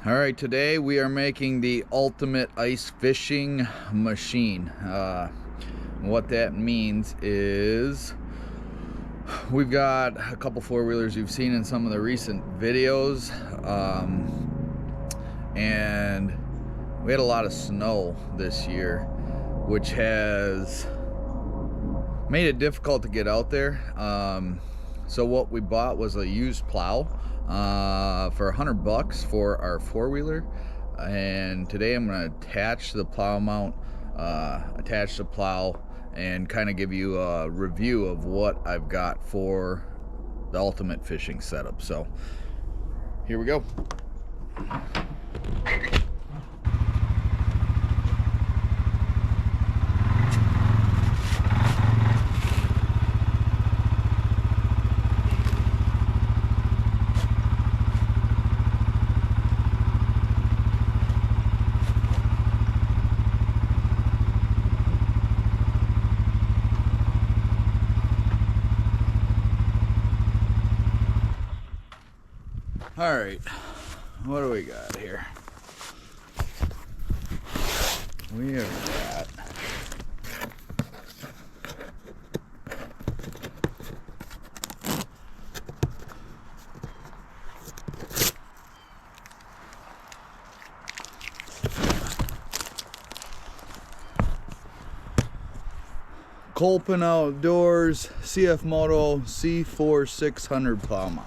All right, today we are making the ultimate ice fishing machine. What that means is we've got a couple four-wheelers you've seen in some of the recent videos, and we had a lot of snow this year, which has made it difficult to get out there. So what we bought was a used plow for $100 for our four-wheeler, and today I'm going to attach the plow mount, attach the plow, and kind of give you a review of what I've got for the ultimate fishing setup. So here we go. All right, what do we got here? We have got Colpin Outdoors CF Moto C4 600 plow mount.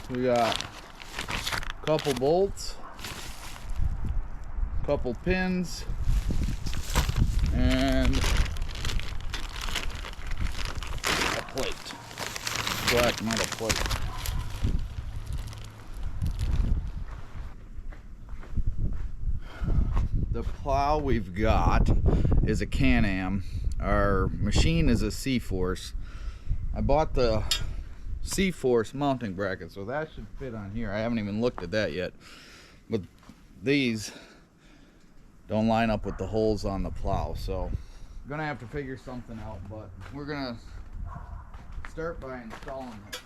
We got a couple bolts, a couple pins, and a plate, black metal plate. The plow we've got is a Can-Am. Our machine is a C-Force. I bought the C-Force mounting bracket, so that should fit on here. I haven't even looked at that yet, but these don't line up with the holes on the plow, so I'm gonna have to figure something out, but we're gonna start by installing it.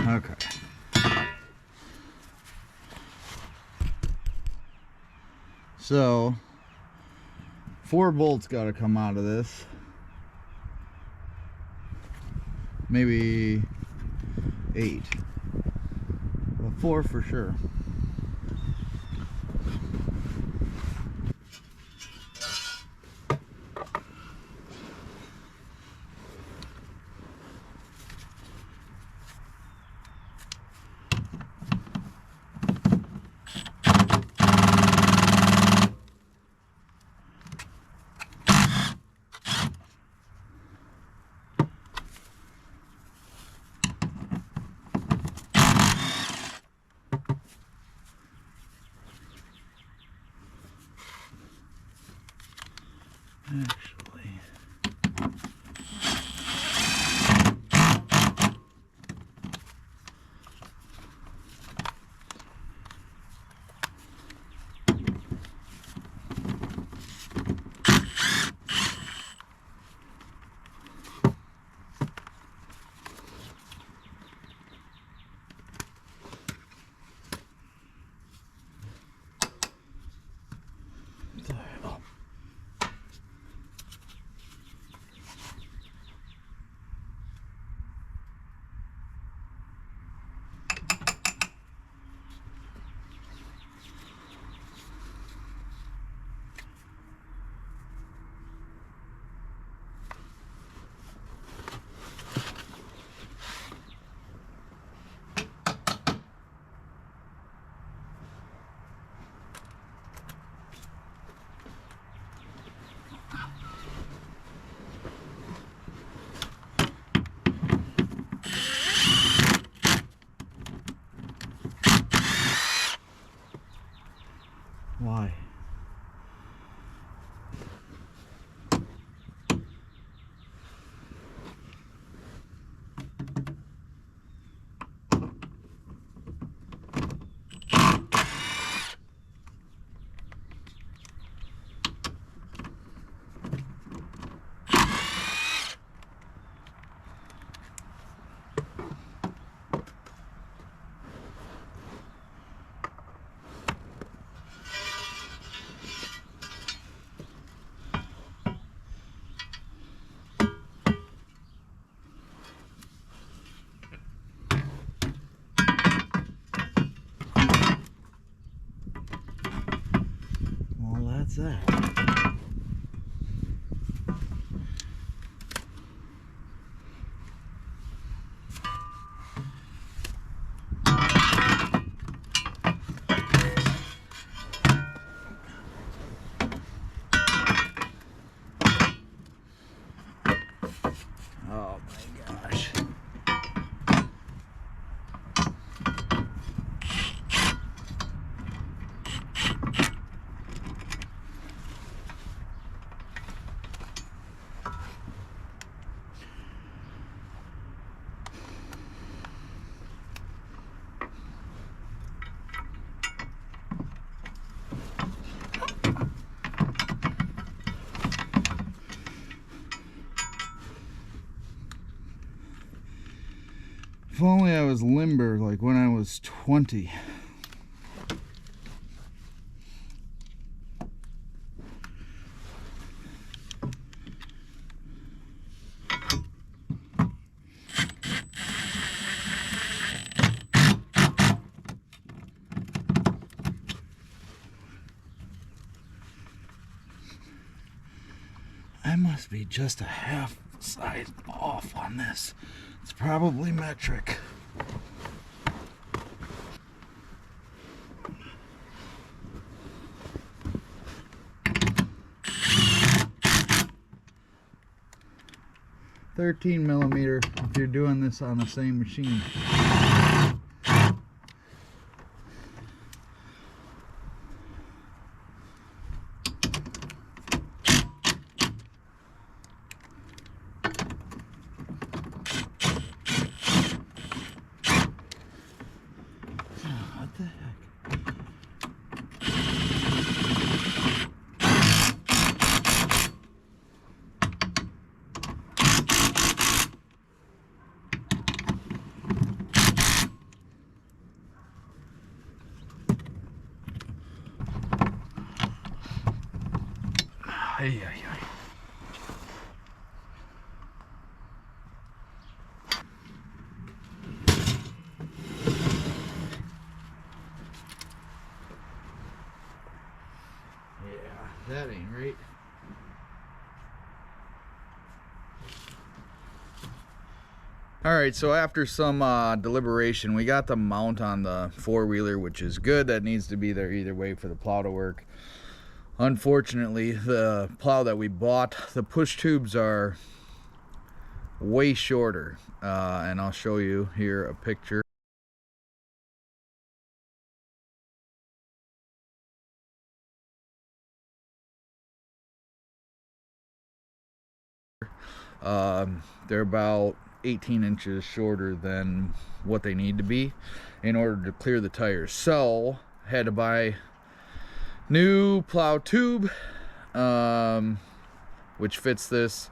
Okay. So 4 bolts got to come out of this. Maybe 8. But 4 for sure. that? Oh my gosh. If only I was limber like when I was 20. I must be just a half size off on this. It's probably metric. $13mm if you're doing this on the same machine. What the heck? Ay, ay, ay. That ain't right. All right, so after some deliberation, we got the mount on the four-wheeler, which is good. That needs to be there either way for the plow to work. Unfortunately, the plow that we bought, the push tubes are way shorter, and I'll show you here a picture. They're about 18 inches shorter than what they need to be in order to clear the tires. So had to buy new plow tube, which fits this.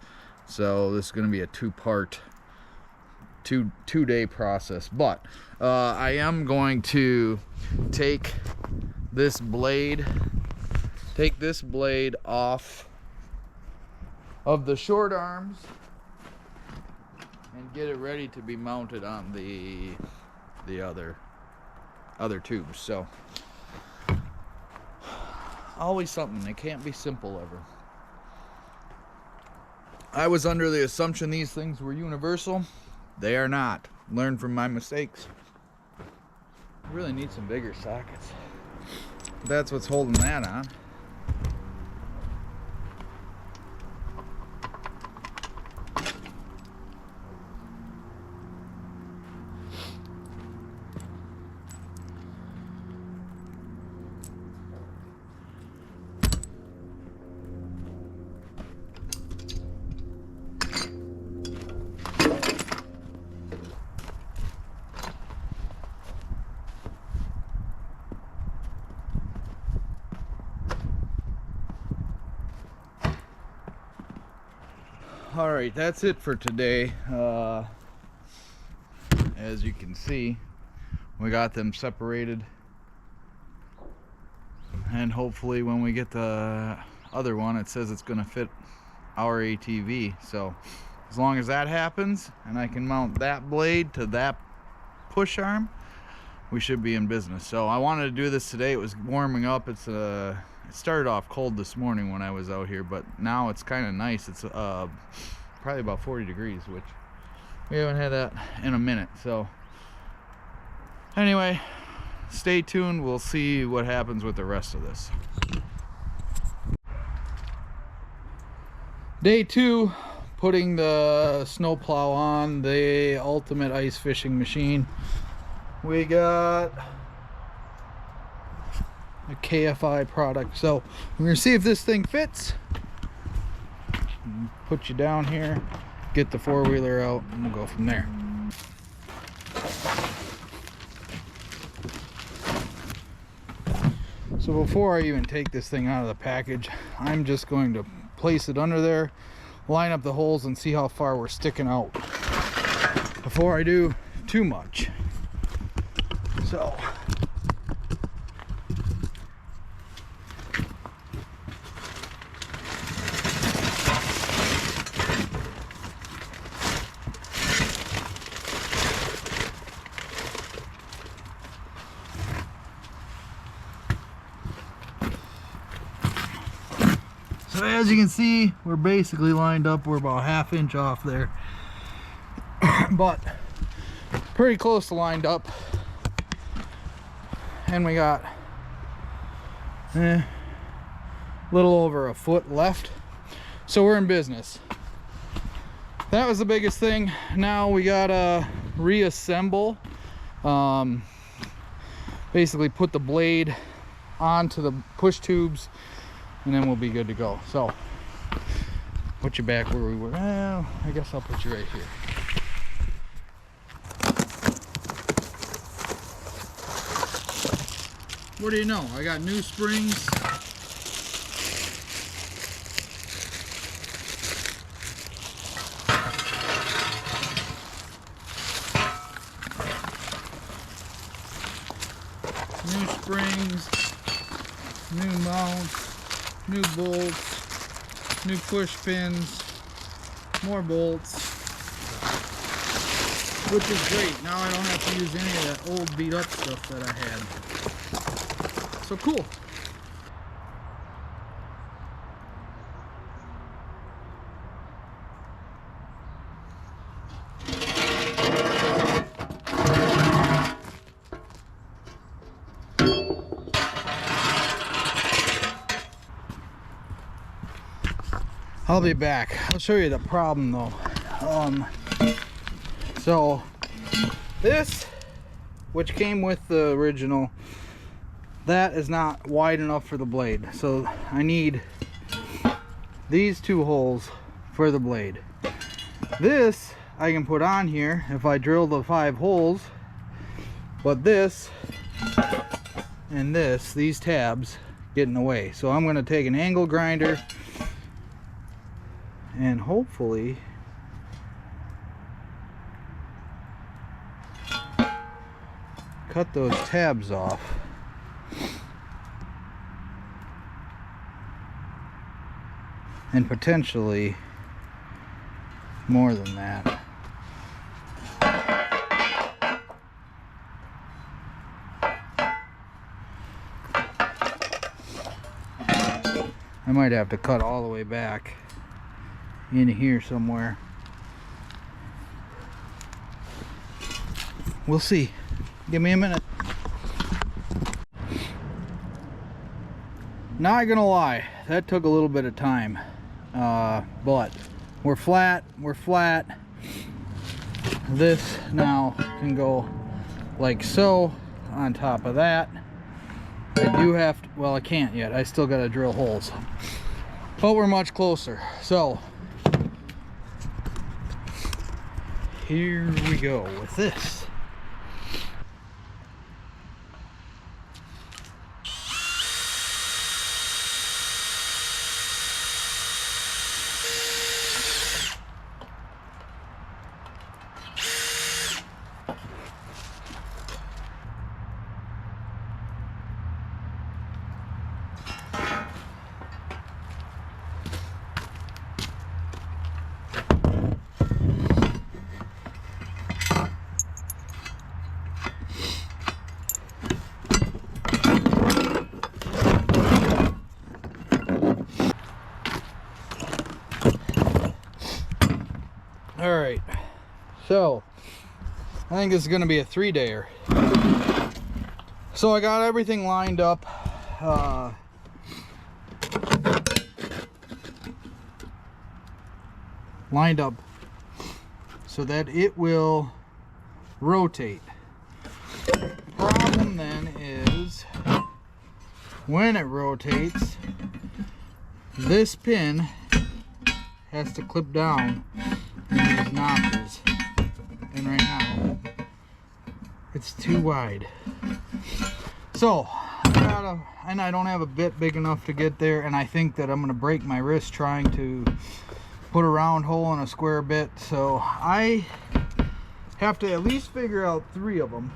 So this is going to be a two-day process. But I am going to take this blade off of the short arms and get it ready to be mounted on the other tubes. So always something. It can't be simple ever. I was under the assumption these things were universal. They are not. Learn from my mistakes. I really need some bigger sockets. That's what's holding that on. All right, that's it for today. As you can see, we got them separated, and hopefully when we get the other one, it says it's going to fit our ATV. So as long as that happens and I can mount that blade to that push arm, we should be in business. So I wanted to do this today. It was warming up. It's It started off cold this morning when I was out here, but now it's kind of nice. It's probably about 40 degrees, which we haven't had that in a minute. So anyway, stay tuned. We'll see what happens with the rest of this. Day 2, putting the snowplow on the ultimate ice fishing machine. We got a KFI product, so we're gonna see if this thing fits. Put you down here, get the four-wheeler out, and we'll go from there. So before I even take this thing out of the package, I'm just going to place it under there, line up the holes, and see how far we're sticking out before I do too much. So as you can see, we're basically lined up. We're about ½ inch off there, but pretty close to lined up. And we got a little over a foot left, so we're in business. That was the biggest thing. Now we gotta reassemble, basically put the blade onto the push tubes, and then we'll be good to go. So put you back where we were. Well, I guess I'll put you right here. What do you know? I got new springs. New springs, new mounts, new bolts, new push pins, more bolts, which is great. Now I don't have to use any of that old beat up stuff that I had. So cool. I'll be back. I'll show you the problem though. So this, which came with the original, that is not wide enough for the blade. So I need these 2 holes for the blade. This I can put on here if I drill the 5 holes, but this and this, these tabs, get in the way. So I'm going to take an angle grinder and hopefully cut those tabs off. And potentially more than that. I might have to cut all the way back in here somewhere. We'll see. Give me a minute. Not gonna lie, that took a little bit of time. But we're flat. This now can go like so on top of that. I do have to, well, I can't yet. I still gotta drill holes, but we're much closer. So here we go with this. So I think this is going to be a 3-dayer. So I got everything lined up. So that it will rotate. The problem then is when it rotates, this pin has to clip down in these notches, and right now it's too wide. So and I don't have a bit big enough to get there, and I think that I'm going to break my wrist trying to put a round hole in a square bit. So I have to at least figure out 3 of them.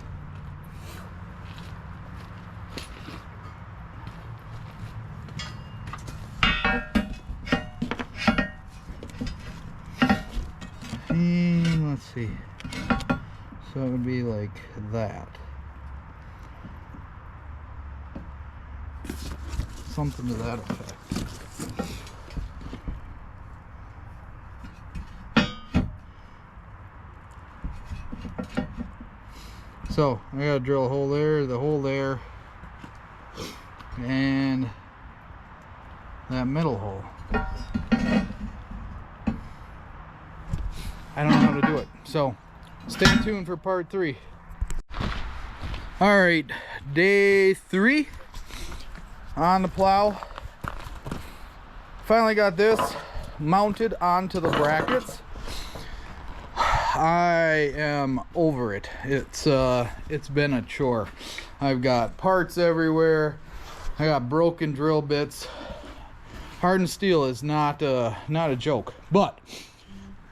And let's see. So it would be like that. Something to that effect. So I gotta drill a hole there, the hole there, and that middle hole. I don't know how to do it. So stay tuned for part 3. All right, day 3 on the plow. Finally got this mounted onto the brackets. I am over it. It's been a chore. I've got parts everywhere. I got broken drill bits. Hardened steel is not a joke, but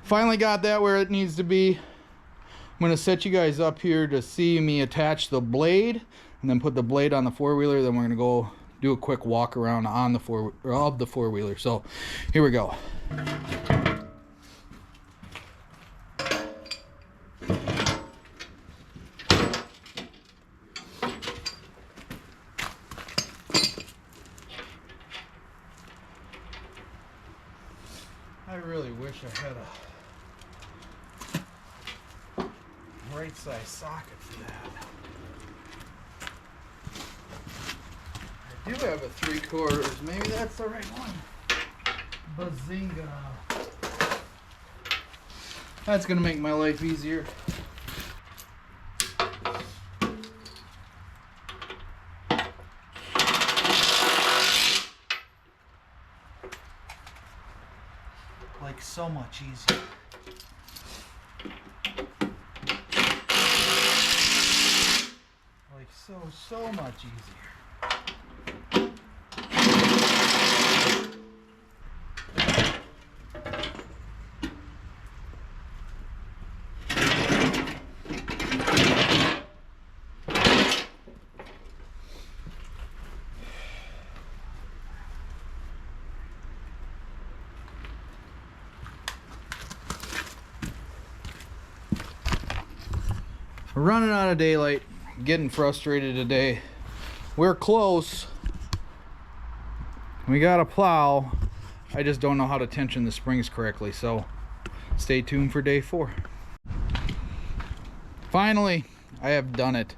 finally got that where it needs to be. I'm gonna set you guys up here to see me attach the blade and then put the blade on the 4-wheeler. Then we're gonna go do a quick walk around on the 4-wheeler. So here we go. I really wish I had a right size socket for that. I do have a 3/4. Maybe that's the right one. Bazinga. That's gonna make my life easier. Like so much easier. Like so much easier. We're running out of daylight, getting frustrated today. We're close. We got a plow. I just don't know how to tension the springs correctly, so stay tuned for day 4. Finally, I have done it.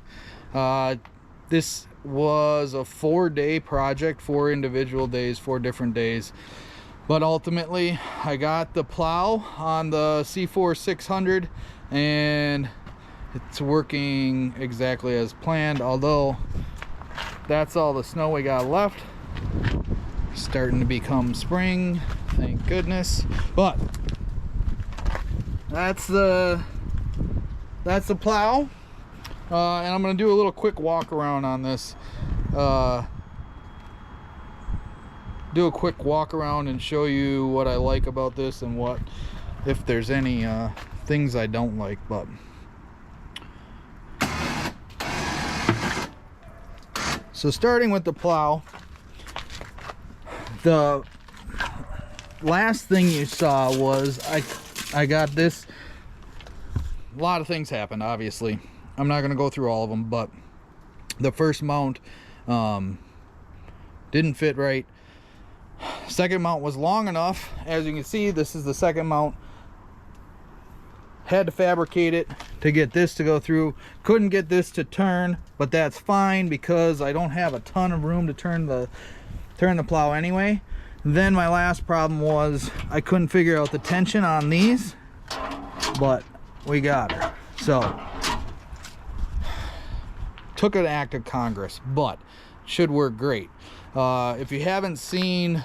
This was a 4-day project, 4 individual days, 4 different days. But ultimately, I got the plow on the C4 600 and it's working exactly as planned, although that's all the snow we got left. Starting to become spring, thank goodness. But that's the plow, and I'm gonna do a little quick walk around on this. Do a quick walk around and show you what I like about this and what, if there's any things I don't like. But so starting with the plow, the last thing you saw was I got this. A lot of things happened, obviously. I'm not going to go through all of them, but the first mount didn't fit right. Second mount was long enough. As you can see, this is the second mount. had to fabricate it to get this to go through. Couldn't get this to turn, but that's fine because I don't have a ton of room to turn the plow anyway. Then my last problem was I couldn't figure out the tension on these, but we got her. So took an act of Congress, but should work great. If you haven't seen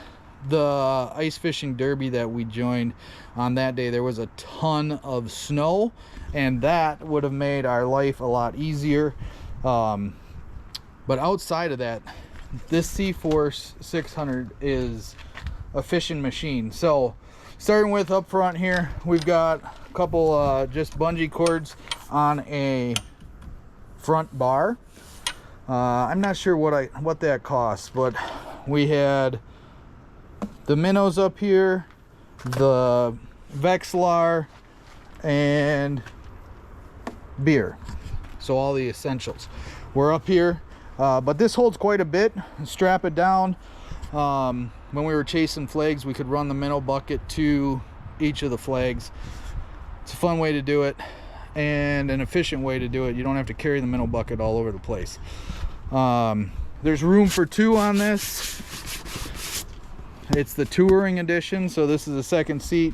the ice fishing derby that we joined on that day, there was a ton of snow, and that would have made our life a lot easier. But outside of that, this C-Force 600 is a fishing machine. So starting with up front here, we've got a couple just bungee cords on a front bar. I'm not sure what that costs, but we had the minnows up here, the Vexilar, and beer. So all the essentials. We're up here, but this holds quite a bit. Strap it down. When we were chasing flags, we could run the minnow bucket to each of the flags. It's a fun way to do it and an efficient way to do it. You don't have to carry the minnow bucket all over the place. There's room for 2 on this. It's the touring edition, so this is the second seat.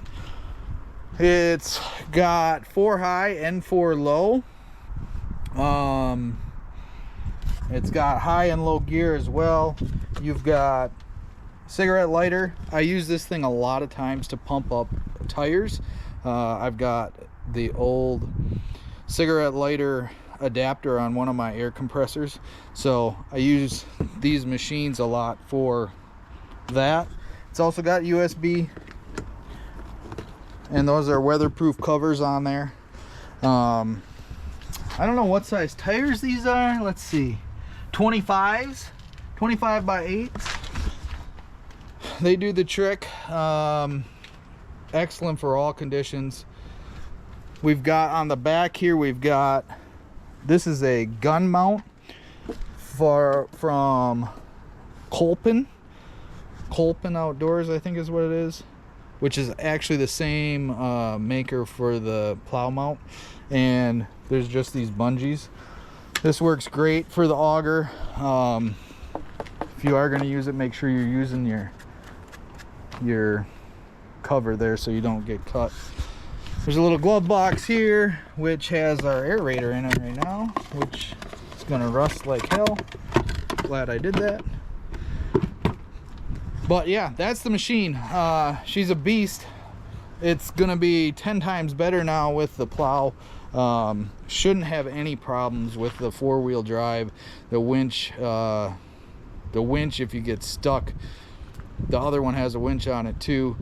It's got 4 high and 4 low. It's got high and low gear as well. You've got cigarette lighter. I use this thing a lot of times to pump up tires. I've got the old cigarette lighter adapter on one of my air compressors, so I use these machines a lot for that. It's also got USB, and those are weatherproof covers on there. I don't know what size tires these are. Let's see, 25s, 25 by 8s. They do the trick. Excellent for all conditions. We've got on the back here, we've got, this is a gun mount from Kolpin Outdoors, I think is what it is, which is actually the same maker for the plow mount. And there's just these bungees. This works great for the auger. If you are going to use it, make sure you're using your cover there so you don't get cut. There's a little glove box here which has our aerator in it right now, which is gonna rust like hell. Glad I did that. But yeah, that's the machine. She's a beast. It's gonna be 10 times better now with the plow. Shouldn't have any problems with the 4-wheel drive. The winch if you get stuck, the other one has a winch on it too.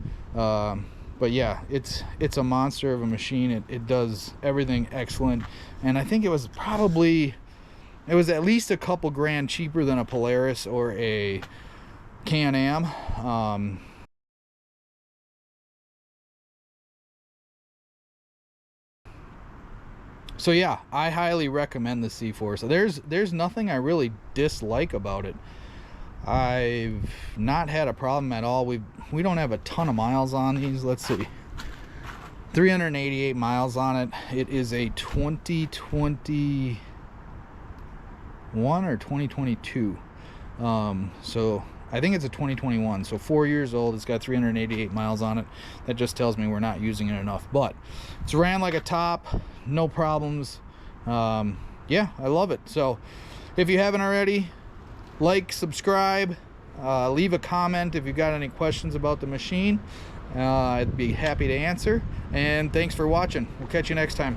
But yeah, it's a monster of a machine. It does everything excellent, and I think it was at least a couple grand cheaper than a Polaris or a Can-Am. So yeah, I highly recommend the C-Force. There's nothing I really dislike about it. I've not had a problem at all. We don't have a ton of miles on these. Let's see, 388 miles on it. It is a 2021 or 2022. So I think it's a 2021, so 4 years old. It's got 388 miles on it. That just tells me we're not using it enough, but it's ran like a top, no problems. Yeah, I love it. So if you haven't already, like, subscribe, leave a comment if you've got any questions about the machine. I'd be happy to answer, and thanks for watching. We'll catch you next time.